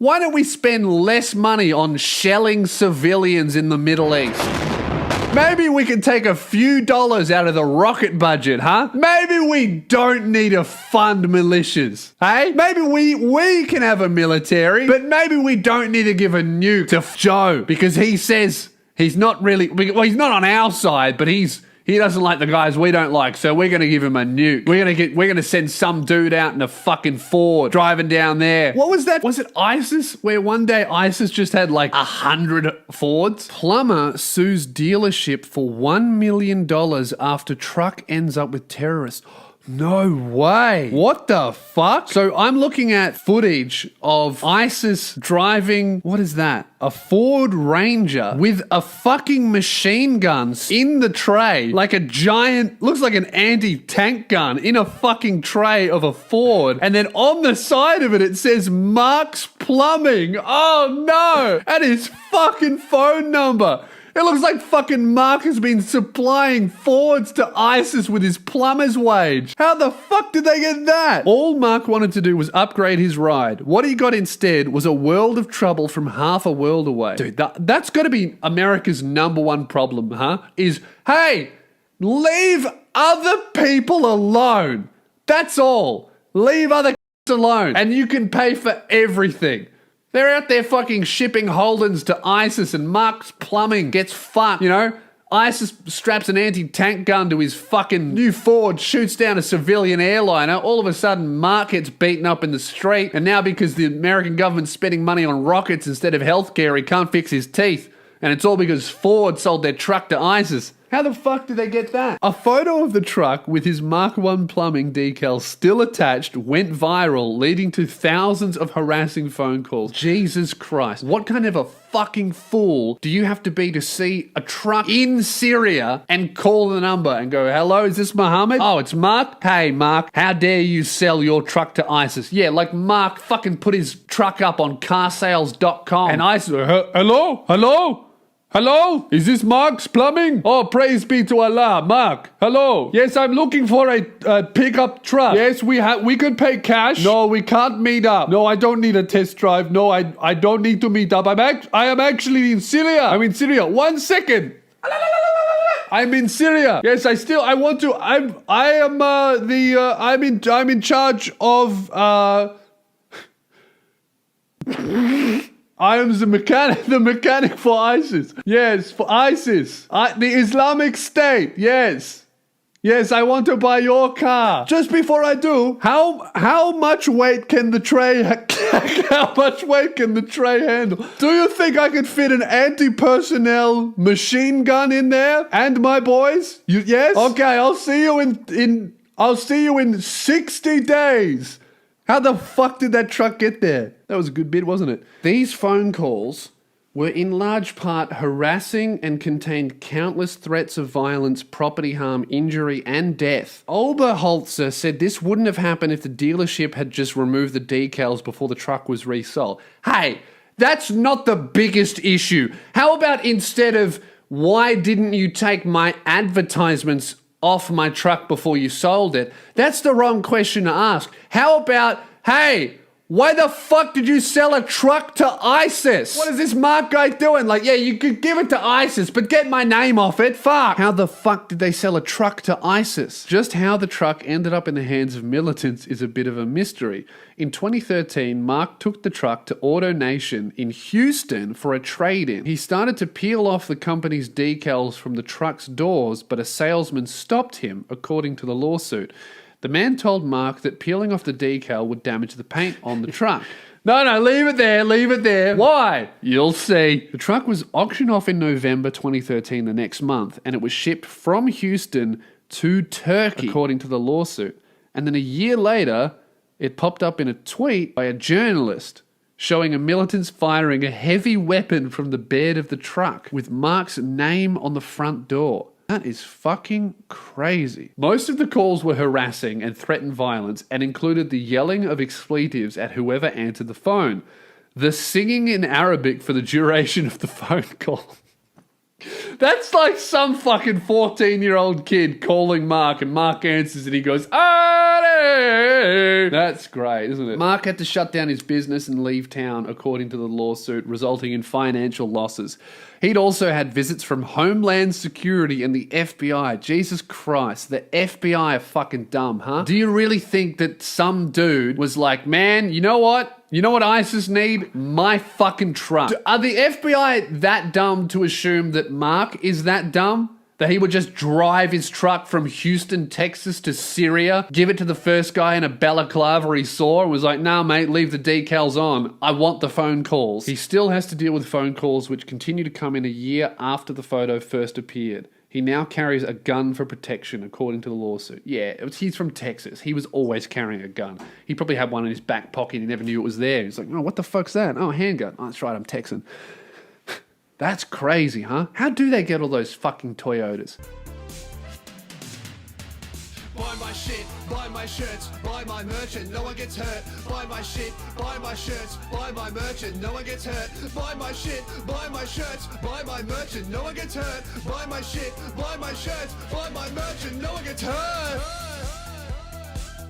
Why don't we spend less money on shelling civilians in the Middle East? Maybe we can take a few dollars out of the rocket budget, huh? Maybe we don't need to fund militias, hey? Maybe we can have a military, but maybe we don't need to give a nuke to Joe because he says he's not really, well, he's not on our side, but he doesn't like the guys we don't like, so we're going to give him a nuke. We're going to send some dude out in a fucking Ford driving down there. What was that? Was it ISIS? Where one day ISIS just had like 100 Fords? Plumber sues dealership for $1 million after truck ends up with terrorists. No way. What the fuck? So I'm looking at footage of ISIS driving, what is that? A Ford Ranger with a fucking machine gun in the tray, like a giant, looks like an anti-tank gun in a fucking tray of a Ford. And then on the side of it, it says Mark's Plumbing. Oh no. And his fucking phone number. It looks like fucking Mark has been supplying Fords to ISIS with his plumber's wage. How the fuck did they get that? All Mark wanted to do was upgrade his ride. What he got instead was a world of trouble from half a world away. Dude, that's got to be America's #1 problem, huh? Is, hey, leave other people alone. That's all. Leave other alone. And you can pay for everything. They're out there fucking shipping Holdens to ISIS and Mark's Plumbing gets fucked, you know? ISIS straps an anti-tank gun to his fucking new Ford, shoots down a civilian airliner. All of a sudden, Mark gets beaten up in the street. And now because the American government's spending money on rockets instead of healthcare, he can't fix his teeth. And it's all because Ford sold their truck to ISIS. How the fuck did they get that? A photo of the truck with his Mark I plumbing decal still attached went viral, leading to thousands of harassing phone calls. Jesus Christ. What kind of a fucking fool do you have to be to see a truck in Syria and call the number and go, hello, is this Mohammed? Oh, it's Mark? Hey, Mark, how dare you sell your truck to ISIS? Yeah, like Mark fucking put his truck up on carsales.com and ISIS, hello? Hello? Hello? Is this Mark's Plumbing? Oh, praise be to Allah. Mark, hello. Yes, I'm looking for a pickup truck. Yes, we could pay cash. No, we can't meet up. No, I don't need a test drive. No, I don't need to meet up. I am actually in Syria. I'm in Syria. 1 second. I'm in Syria. Yes, I'm in charge of I am the mechanic for ISIS. Yes, for ISIS. The Islamic State, yes. Yes, I want to buy your car. Just before I do, how much weight can the tray handle? Do you think I could fit an anti-personnel machine gun in there? And my boys? Yes? Okay, I'll see you in 60 days. How the fuck did that truck get there? That was a good bit, wasn't it? These phone calls were in large part harassing and contained countless threats of violence, property harm, injury, and death. Oberholzer said this wouldn't have happened if the dealership had just removed the decals before the truck was resold. Hey, that's not the biggest issue. How about instead of, why didn't you take my advertisements off my truck before you sold it? That's the wrong question to ask. How about, hey, why the fuck did you sell a truck to ISIS? What is this Mark guy doing? Like, yeah, you could give it to ISIS, but get my name off it. Fuck. How the fuck did they sell a truck to ISIS? Just how the truck ended up in the hands of militants is a bit of a mystery. In 2013, Mark took the truck to AutoNation in Houston for a trade-in. He started to peel off the company's decals from the truck's doors, but a salesman stopped him, according to the lawsuit. The man told Mark that peeling off the decal would damage the paint on the truck. No, leave it there. Why? You'll see. The truck was auctioned off in November 2013, the next month, and it was shipped from Houston to Turkey, according to the lawsuit. And then a year later, it popped up in a tweet by a journalist showing a militant firing a heavy weapon from the bed of the truck with Mark's name on the front door. That is fucking crazy. Most of the calls were harassing and threatened violence and included the yelling of expletives at whoever answered the phone, the singing in Arabic for the duration of the phone call. That's like some fucking 14-year-old kid calling Mark and Mark answers and he goes, "Ah!" Hey! That's great, isn't it? Mark had to shut down his business and leave town, according to the lawsuit, resulting in financial losses. He'd also had visits from Homeland Security and the FBI. Jesus Christ, the FBI are fucking dumb, huh? Do you really think that some dude was like, man, you know what? You know what ISIS need? My fucking truck. Are the FBI that dumb to assume that Mark is that dumb? That he would just drive his truck from Houston, Texas to Syria, give it to the first guy in a balaclava he saw and was like, nah, mate, leave the decals on. I want the phone calls. He still has to deal with phone calls which continue to come in a year after the photo first appeared. He now carries a gun for protection, according to the lawsuit. Yeah, he's from Texas. He was always carrying a gun. He probably had one in his back pocket. He never knew it was there. He's like, oh, what the fuck's that? Oh, a handgun. Oh, that's right, I'm Texan. That's crazy, huh? How do they get all those fucking Toyotas? Buy my shit, buy my shirts, buy my merchant, no one gets hurt. Buy my shit, buy my shirts, buy my merchant, no one gets hurt. Buy my shit, buy my shirts, buy my merchant, no one gets hurt. Buy my shit, buy my shirts, buy my merchant, no one gets hurt.